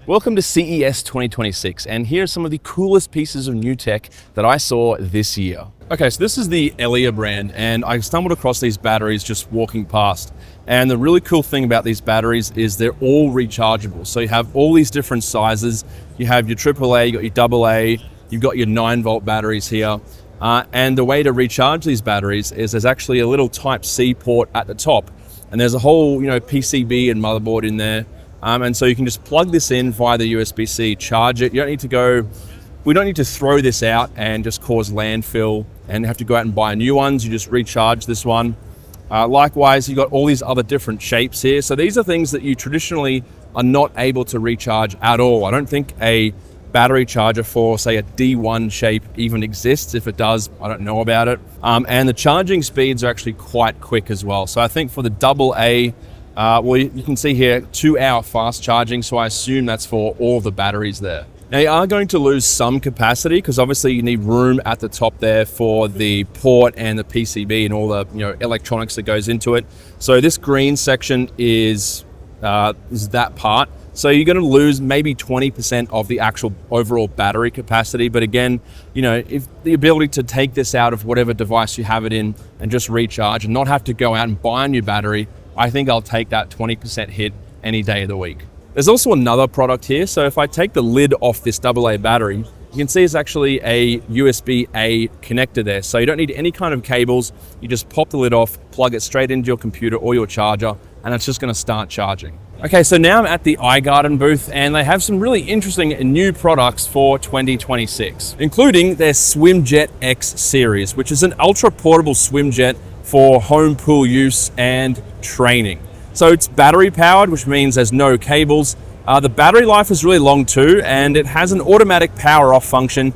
Welcome to CES 2026, and here are some of the coolest pieces of new tech that I saw this year. Okay, so this is the IILEER brand, and I stumbled across these batteries just walking past. And the really cool thing about these batteries is they're all rechargeable. So you have all these different sizes. You have your AAA, you got your AA, you've got your 9-volt batteries here. And the way to recharge these batteries is there's actually a little Type-C port at the top. And there's a whole, PCB and motherboard in there. And so you can just plug this in via the USB-C, charge it. You don't need to go, we don't need to throw this out and just cause landfill and have to go out and buy new ones. You just recharge this one. Likewise, you've got all these other different shapes here. So these are things that you traditionally are not able to recharge at all. I don't think a battery charger for, say, a D1 shape even exists. If it does, I don't know about it. And the charging speeds are actually quite quick as well. So I think for the AA, well, you can see here 2-hour fast charging, so I assume that's for all the batteries there. Now you are going to lose some capacity because obviously you need room at the top there for the port and the PCB and all the electronics that goes into it. So this green section is that part. So you're going to lose maybe 20% of the actual overall battery capacity. But again, if the ability to take this out of whatever device you have it in and just recharge and not have to go out and buy a new battery, I think I'll take that 20% hit any day of the week. There's also another product here. So if I take the lid off this AA battery, you can see it's actually a USB-A connector there. So you don't need any kind of cables. You just pop the lid off, plug it straight into your computer or your charger, and it's just going to start charging. Okay, so now I'm at the iGarden booth, and they have some really interesting new products for 2026, including their SwimJet X series, which is an ultra portable swim jet for home pool use and training. So it's battery powered, which means there's no cables. The battery life is really long too, and it has an automatic power off function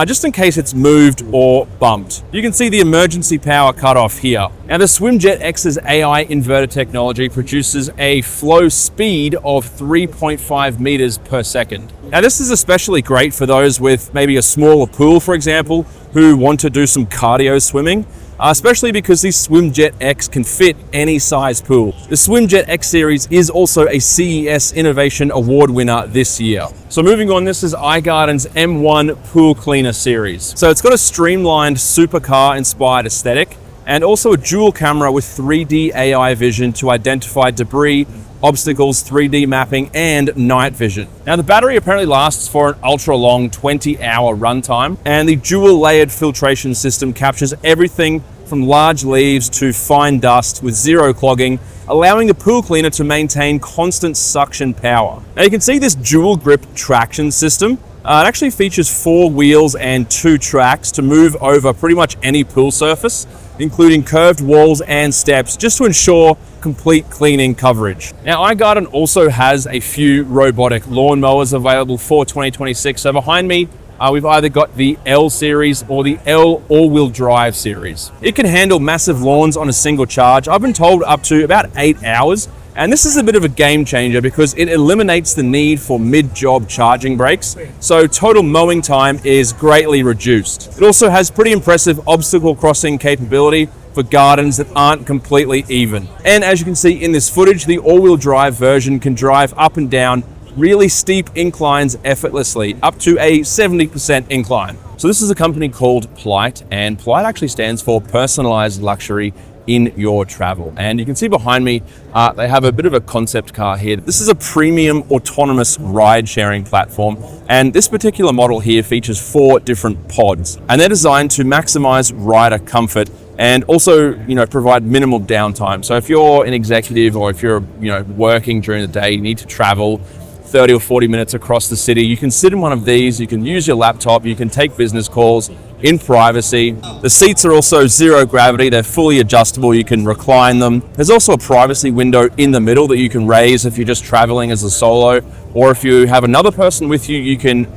just in case it's moved or bumped. You can see the emergency power cutoff here. Now the SwimJet X's AI inverter technology produces a flow speed of 3.5 meters per second. Now this is especially great for those with maybe a smaller pool, for example, who want to do some cardio swimming. Especially because the SwimJet X can fit any size pool. The SwimJet X series is also a CES Innovation Award winner this year. So moving on, this is iGarden's M1 Pool Cleaner series. So it's got a streamlined supercar inspired aesthetic and also a dual camera with 3D AI vision to identify debris, obstacles, 3D mapping, and night vision. Now the battery apparently lasts for an ultra long 20-hour runtime, and the dual layered filtration system captures everything from large leaves to fine dust with zero clogging, allowing the pool cleaner to maintain constant suction power. Now you can see this dual grip traction system. It actually features 4 wheels and 2 tracks to move over pretty much any pool surface, including curved walls and steps, just to ensure complete cleaning coverage. Now, iGarden also has a few robotic lawnmowers available for 2026. So behind me, we've either got the L series or the L all-wheel drive series. It can handle massive lawns on a single charge. I've been told up to about 8 hours. And this is a bit of a game changer because it eliminates the need for mid-job charging breaks. So total mowing time is greatly reduced. It also has pretty impressive obstacle crossing capability for gardens that aren't completely even. And as you can see in this footage, the all-wheel drive version can drive up and down really steep inclines effortlessly, up to a 70% incline. So this is a company called PLIYT, and PLIYT actually stands for Personalized Luxury in Your Travel. And you can see behind me, they have a bit of a concept car here. This is a premium autonomous ride-sharing platform, and this particular model here features 4 different pods, and they're designed to maximize rider comfort and also, provide minimal downtime. So if you're an executive or if you're, working during the day, you need to travel 30 or 40 minutes across the city, you can sit in one of these, you can use your laptop, you can take business calls in privacy. The seats are also zero gravity, they're fully adjustable, you can recline them. There's also a privacy window in the middle that you can raise if you're just traveling as a solo, or if you have another person with you, you can,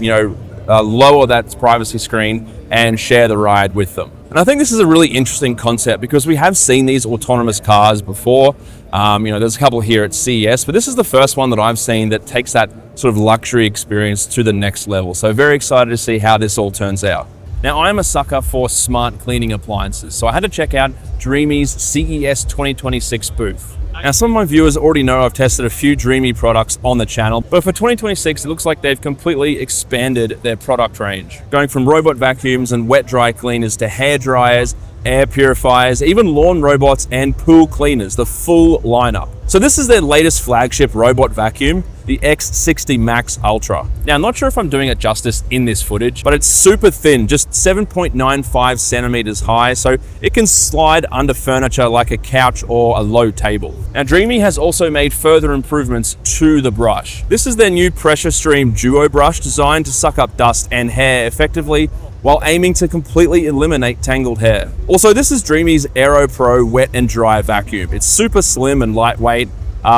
lower that privacy screen and share the ride with them. And I think this is a really interesting concept because we have seen these autonomous cars before. There's a couple here at CES, but this is the first one that I've seen that takes that sort of luxury experience to the next level. So very excited to see how this all turns out. Now, I'm a sucker for smart cleaning appliances, so I had to check out Dreame's CES 2026 booth. Now, some of my viewers already know I've tested a few Dreame products on the channel, but for 2026, it looks like they've completely expanded their product range, going from robot vacuums and wet dry cleaners to hair dryers, air purifiers, even lawn robots and pool cleaners, the full lineup. So this is their latest flagship robot vacuum, the X60 Max Ultra. Now, I'm not sure if I'm doing it justice in this footage, but it's super thin, just 7.95 centimeters high, so it can slide under furniture like a couch or a low table. Now, Dreame has also made further improvements to the brush. This is their new Pressure Stream Duo brush designed to suck up dust and hair effectively while aiming to completely eliminate tangled hair. Also, this is Dreame's Aero Pro Wet and Dry Vacuum. It's super slim and lightweight.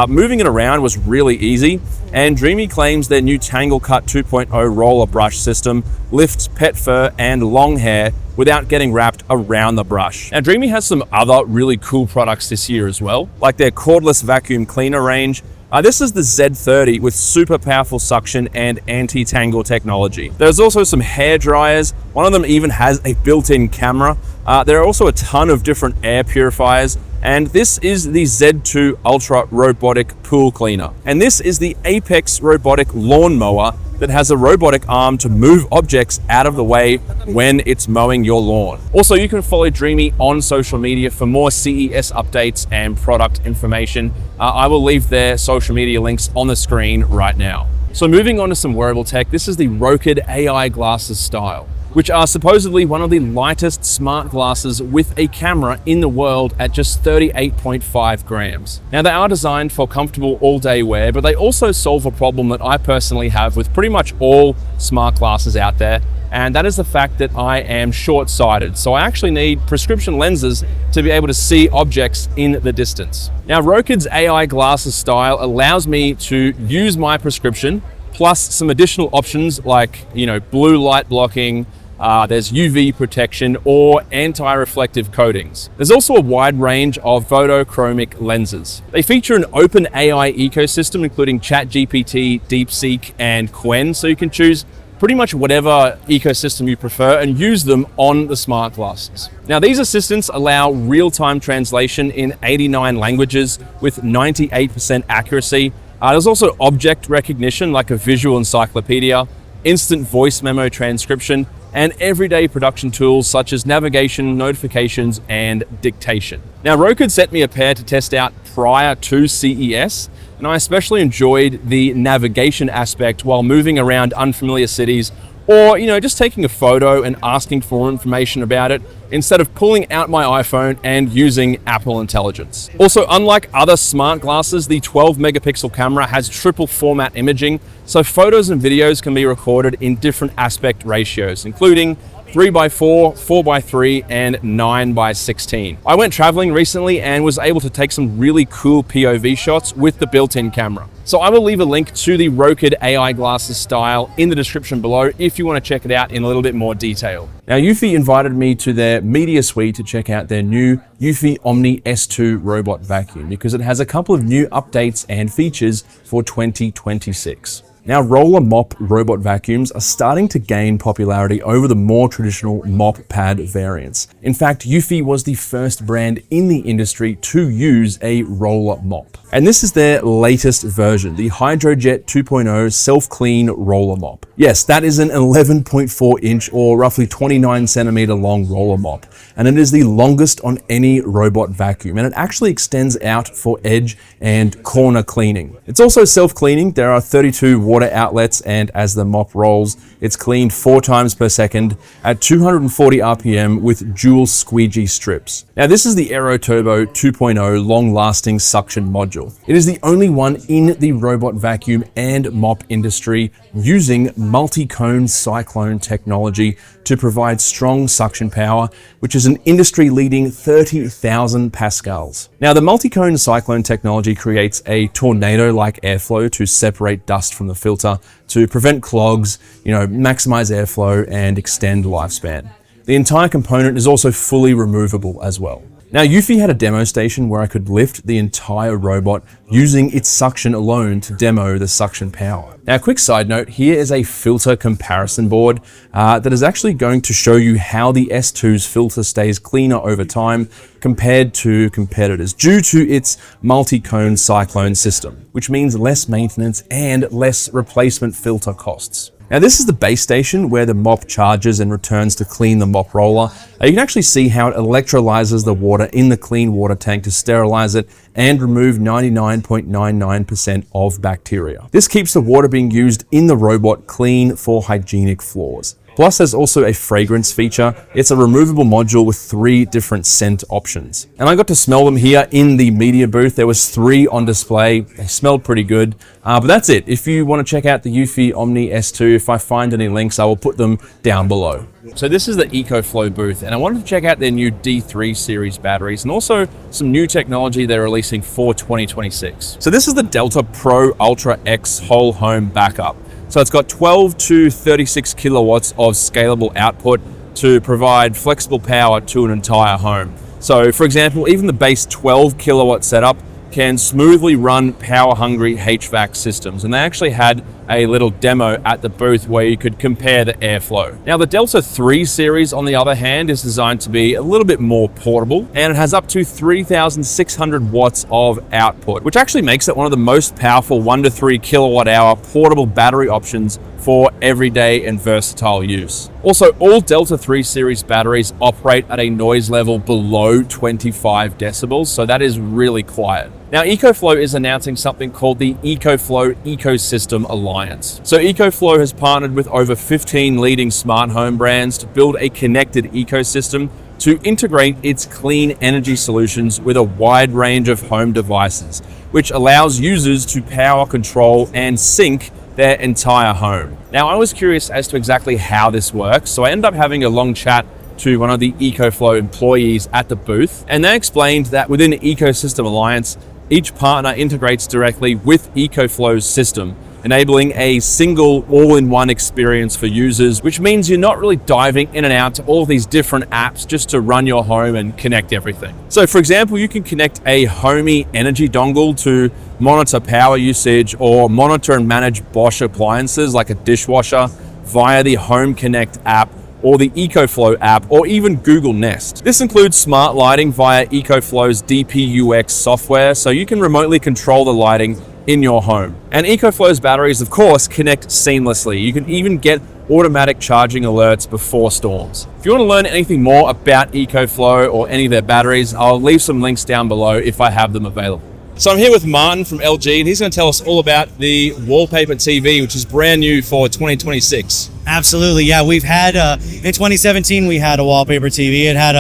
Moving it around was really easy, and Dreame claims their new Tangle Cut 2.0 roller brush system lifts pet fur and long hair without getting wrapped around the brush. Now, Dreame has some other really cool products this year as well, like their cordless vacuum cleaner range. This is the Z30 with super powerful suction and anti-tangle technology. There's also some hair dryers. One of them even has a built-in camera. There are also a ton of different air purifiers. And this is the Z2 Ultra Robotic Pool Cleaner. And this is the Apex Robotic Lawn Mower that has a robotic arm to move objects out of the way when it's mowing your lawn. Also, you can follow Dreame on social media for more CES updates and product information. I will leave their social media links on the screen right now. So moving on to some wearable tech, this is the Rokid AI glasses style, which are supposedly one of the lightest smart glasses with a camera in the world at just 38.5 grams. Now, they are designed for comfortable all-day wear, but they also solve a problem that I personally have with pretty much all smart glasses out there, and that is the fact that I am short-sighted. So I actually need prescription lenses to be able to see objects in the distance. Now, Rokid's AI glasses style allows me to use my prescription, plus some additional options like, blue light blocking, there's UV protection or anti-reflective coatings. There's also a wide range of photochromic lenses. They feature an open AI ecosystem, including ChatGPT, DeepSeek, and Qwen, so you can choose pretty much whatever ecosystem you prefer and use them on the smart glasses. Now, these assistants allow real-time translation in 89 languages with 98% accuracy. There's also object recognition like a visual encyclopedia, instant voice memo transcription, and everyday production tools such as navigation, notifications, and dictation. Now, Rokid sent me a pair to test out prior to CES, and I especially enjoyed the navigation aspect while moving around unfamiliar cities, or just taking a photo and asking for information about it instead of pulling out my iPhone and using Apple Intelligence. Also, unlike other smart glasses, the 12 megapixel camera has triple format imaging, so photos and videos can be recorded in different aspect ratios, including 3x4, 4x3, and 9x16. I went traveling recently and was able to take some really cool POV shots with the built-in camera. So I will leave a link to the Rokid AI glasses style in the description below if you want to check it out in a little bit more detail. Now, Eufy invited me to their media suite to check out their new Eufy Omni S2 robot vacuum because it has a couple of new updates and features for 2026. Now, roller mop robot vacuums are starting to gain popularity over the more traditional mop pad variants. In fact, Eufy was the first brand in the industry to use a roller mop. And this is their latest version, the Hydrojet 2.0 self-clean roller mop. Yes, that is an 11.4 inch or roughly 29 centimeter long roller mop. And it is the longest on any robot vacuum. And it actually extends out for edge and corner cleaning. It's also self-cleaning. There are 32 water outlets, and as the mop rolls, it's cleaned 4 times per second at 240 RPM with dual squeegee strips. Now, this is the Aero Turbo 2.0 long-lasting suction module. It is the only one in the robot vacuum and mop industry using multi-cone cyclone technology to provide strong suction power, which is an industry-leading 30,000 pascals. Now, the multi-cone cyclone technology creates a tornado-like airflow to separate dust from the filter to prevent clogs, maximize airflow and extend lifespan. The entire component is also fully removable as well. Now, Eufy had a demo station where I could lift the entire robot using its suction alone to demo the suction power. Now, a quick side note, here is a filter comparison board that is actually going to show you how the S2's filter stays cleaner over time compared to competitors due to its multi-cone cyclone system, which means less maintenance and less replacement filter costs. Now, this is the base station where the mop charges and returns to clean the mop roller. You can actually see how it electrolyzes the water in the clean water tank to sterilize it and remove 99.99% of bacteria. This keeps the water being used in the robot clean for hygienic floors. Plus, there's also a fragrance feature. It's a removable module with 3 different scent options. And I got to smell them here in the media booth. There was 3 on display. They smelled pretty good. But that's it. If you want to check out the Eufy Omni S2, if I find any links, I will put them down below. So this is the EcoFlow booth, and I wanted to check out their new D3 series batteries and also some new technology they're releasing for 2026. So this is the Delta Pro Ultra X whole home backup. So it's got 12 to 36 kilowatts of scalable output to provide flexible power to an entire home. So for example, even the base 12 kilowatt setup can smoothly run power-hungry HVAC systems. And they actually had a little demo at the booth where you could compare the airflow. Now, the Delta 3 series, on the other hand, is designed to be a little bit more portable, and it has up to 3,600 watts of output, which actually makes it one of the most powerful 1 to 3 kilowatt hour portable battery options for everyday and versatile use. Also, all Delta 3 series batteries operate at a noise level below 25 decibels, so that is really quiet. Now, EcoFlow is announcing something called the EcoFlow Ecosystem Alliance. So EcoFlow has partnered with over 15 leading smart home brands to build a connected ecosystem to integrate its clean energy solutions with a wide range of home devices, which allows users to power control and sync their entire home. Now, I was curious as to exactly how this works, so I ended up having a long chat to one of the EcoFlow employees at the booth, and they explained that within the Ecosystem Alliance, each partner integrates directly with EcoFlow's system, enabling a single all-in-one experience for users, which means you're not really diving in and out to all these different apps just to run your home and connect everything. So for example, you can connect a Homey energy dongle to monitor power usage or monitor and manage Bosch appliances like a dishwasher via the Home Connect app or the EcoFlow app, or even Google Nest. This includes smart lighting via EcoFlow's DPUX software, so you can remotely control the lighting in your home. And EcoFlow's batteries, of course, connect seamlessly. You can even get automatic charging alerts before storms. If you want to learn anything more about EcoFlow or any of their batteries, I'll leave some links down below if I have them available. So I'm here with Martin from LG, and he's going to tell us all about the Wallpaper TV, which is brand new for 2026. Absolutely, yeah. We've had in 2017 we had a Wallpaper TV. It had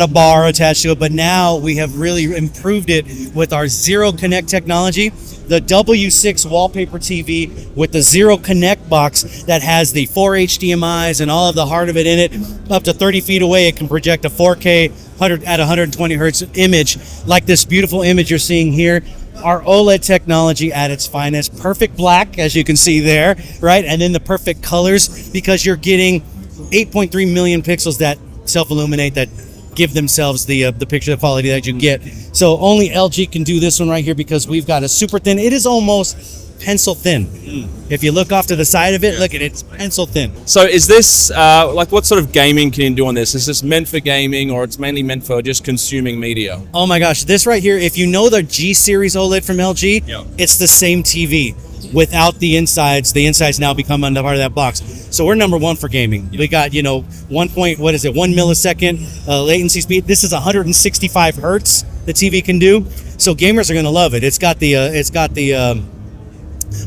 a bar attached to it, but now we have really improved it with our Zero Connect technology. The W6 Wallpaper TV with the Zero Connect box that has the 4 HDMIs and all of the heart of it in it. Up to 30 feet away, it can project a 4K at 120 hertz image, like this beautiful image you're seeing here. Our OLED technology at its finest, perfect black, as you can see there, right? And then the perfect colors, because you're getting 8.3 million pixels that self-illuminate, that give themselves the picture quality that you get. So only LG can do this one right here, because we've got a super thin. It is almost pencil thin. If you look off to the side of it, look at it, it's pencil thin. So is this, like what sort of gaming can you do on this? Is this meant for gaming, or it's mainly meant for just consuming media? Oh my gosh, this right here, if you know the G series OLED from LG, it's the same TV without the insides. The insides now become under part of that box. So we're number one for gaming. We got, 1 millisecond latency speed. This is 165 hertz the TV can do. So gamers are gonna love it. It's got the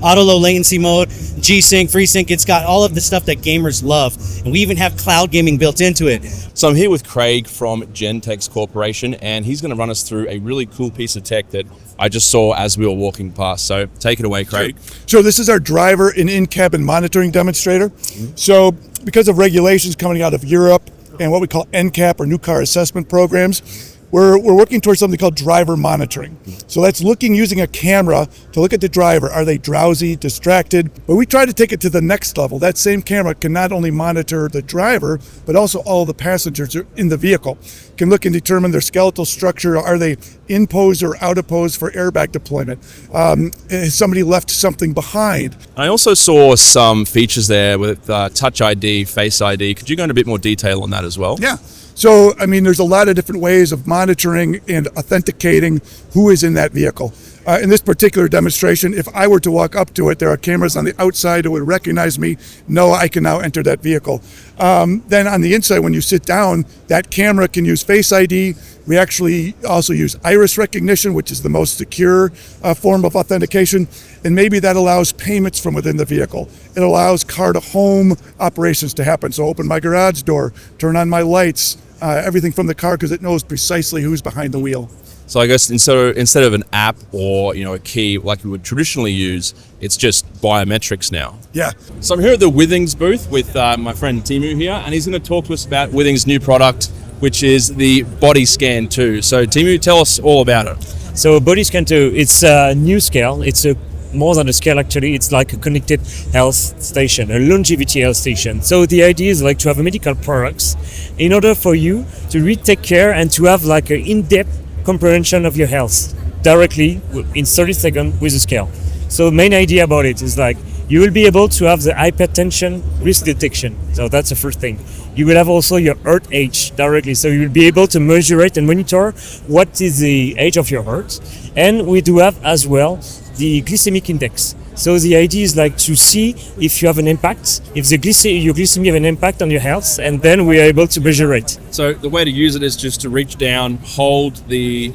auto low latency mode, G-Sync, FreeSync. It's got all of the stuff that gamers love. And we even have cloud gaming built into it. So I'm here with Craig from Gentex Corporation, and he's going to run us through a really cool piece of tech that I just saw as we were walking past. So take it away, Craig. So this is our driver and in-cabin monitoring demonstrator. So because of regulations coming out of Europe and what we call NCAP or new car assessment programs, we're working towards something called driver monitoring. So that's using a camera to look at the driver. Are they drowsy, distracted? But we try to take it to the next level. That same camera can not only monitor the driver, but also all the passengers in the vehicle. Can look and determine their skeletal structure. Are they in pose or out of pose for airbag deployment? Has somebody left something behind? I also saw some features there with Touch ID, Face ID. Could you go into a bit more detail on that as well? Yeah. So, I mean, there's a lot of different ways of monitoring and authenticating who is in that vehicle. In this particular demonstration, if I were to walk up to it, there are cameras on the outside that would recognize me, know I can now enter that vehicle. Then on the inside, when you sit down, that camera can use Face ID. We actually also use iris recognition, which is the most secure form of authentication. And maybe that allows payments from within the vehicle. It allows car-to-home operations to happen. So open my garage door, turn on my lights, everything from the car, because it knows precisely who's behind the wheel. So I guess instead of an app or a key like we would traditionally use, it's just biometrics now. Yeah. So I'm here at the Withings booth with my friend Timu here, and he's going to talk to us about Withings' new product, which is the Body Scan 2. So Timu, tell us all about it. So Body Scan 2, it's a new scale. It's more than a scale actually. It's like a connected health station, a longevity health station. So the idea is like to have medical products in order for you to really take care and to have like an in-depth comprehension of your health directly in 30 seconds with a scale. So the main idea about it is like you will be able to have the hypertension risk detection. So that's the first thing. You will have also your heart age directly. So you will be able to measure it and monitor what is the age of your heart. And we do have as well the glycemic index. So the idea is like to see if you have an impact, if your glycemia have an impact on your health, and then we are able to measure it. So the way to use it is just to reach down, hold the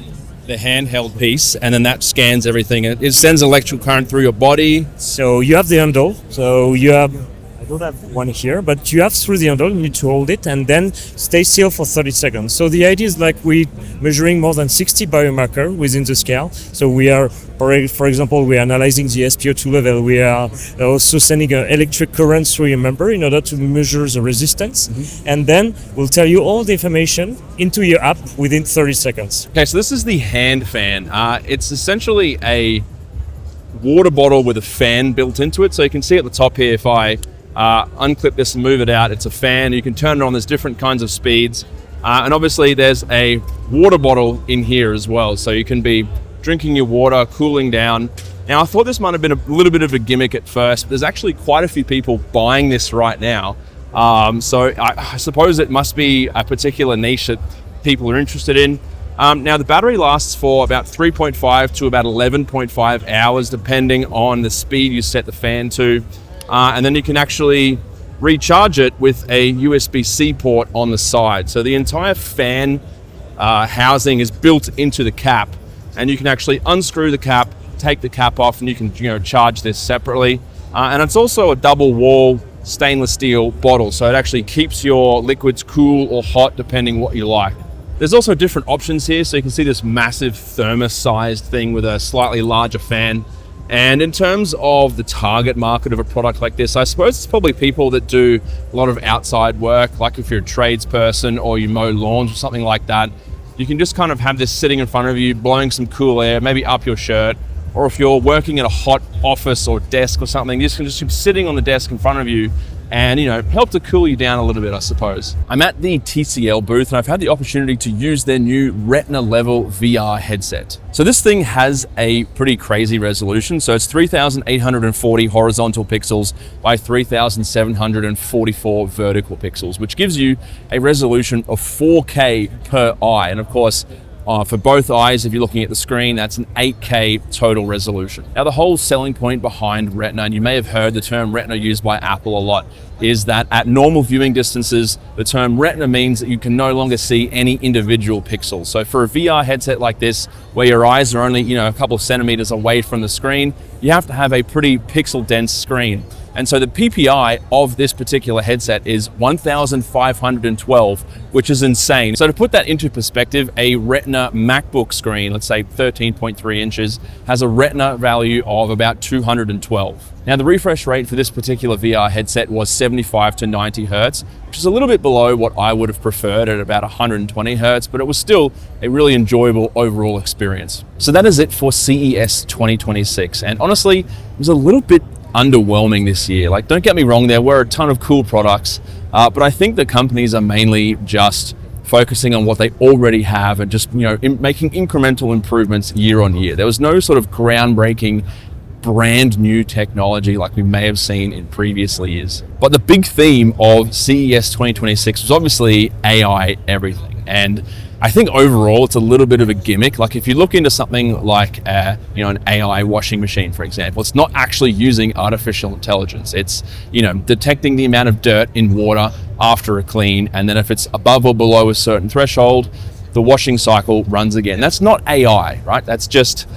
handheld piece, and then that scans everything. It sends electrical current through your body. So you have the handle. So you have, I don't have one here, but you have through the handle, you need to hold it and then stay still for 30 seconds. So the idea is like we're measuring more than 60 biomarkers within the scale. So we are, for example, we are analyzing the SpO2 level. We are also sending an electric current through your member in order to measure the resistance. Mm-hmm. And then we'll tell you all the information into your app within 30 seconds. Okay, so this is the Handfan. It's essentially a water bottle with a fan built into it. So you can see at the top here, if I unclip this and move it out, it's a fan. You can turn it on. There's different kinds of speeds. And obviously there's a water bottle in here as well. So you can be drinking your water, cooling down. Now, I thought this might have been a little bit of a gimmick at first, but there's actually quite a few people buying this right now. So I suppose it must be a particular niche that people are interested in. Now, the battery lasts for about 3.5 to about 11.5 hours, depending on the speed you set the fan to. And then you can actually recharge it with a USB-C port on the side. So the entire fan housing is built into the cap, and you can actually unscrew the cap, take the cap off, and you can charge this separately. And it's also a double wall stainless steel bottle, so it actually keeps your liquids cool or hot depending what you like. There's also different options here, so you can see this massive thermos-sized thing with a slightly larger fan. And in terms of the target market of a product like this, I suppose it's probably people that do a lot of outside work, like if you're a tradesperson or you mow lawns or something like that. You can just kind of have this sitting in front of you, blowing some cool air, maybe up your shirt. Or if you're working in a hot office or desk or something, this can just be sitting on the desk in front of you and help to cool you down a little bit, I suppose. I'm at the TCL booth and I've had the opportunity to use their new Retina level VR headset. So this thing has a pretty crazy resolution. So it's 3,840 horizontal pixels by 3,744 vertical pixels, which gives you a resolution of 4K per eye. And of course, for both eyes, if you're looking at the screen, that's an 8K total resolution. Now, the whole selling point behind Retina, and you may have heard the term Retina used by Apple a lot, is that at normal viewing distances, the term Retina means that you can no longer see any individual pixels. So for a VR headset like this, where your eyes are only a couple of centimeters away from the screen, you have to have a pretty pixel dense screen. And so the PPI of this particular headset is 1,512, which is insane. So to put that into perspective, a Retina MacBook screen, let's say 13.3 inches, has a Retina value of about 212. Now the refresh rate for this particular VR headset was 75 to 90 Hertz, which is a little bit below what I would have preferred at about 120 Hertz, but it was still a really enjoyable overall experience. So that is it for CES 2026. And honestly, it was a little bit underwhelming this year. Like, don't get me wrong, there were a ton of cool products, but I think the companies are mainly just focusing on what they already have and just, making incremental improvements year on year. There was no sort of groundbreaking brand new technology like we may have seen in previous years. But the big theme of CES 2026 was obviously AI everything. And I think overall it's a little bit of a gimmick. Like if you look into something like an AI washing machine, for example, it's not actually using artificial intelligence. It's detecting the amount of dirt in water after a clean, and then if it's above or below a certain threshold, the washing cycle runs again. That's not AI, right? That's just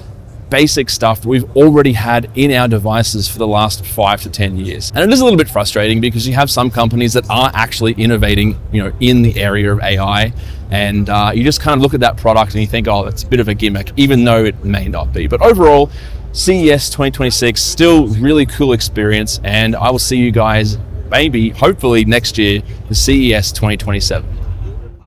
basic stuff that we've already had in our devices for the last 5 to 10 years. And it is a little bit frustrating because you have some companies that are actually innovating, in the area of AI, and you just kind of look at that product and you think, oh, that's a bit of a gimmick, even though it may not be. But overall, CES 2026, still really cool experience, and I will see you guys maybe, hopefully next year, for CES 2027.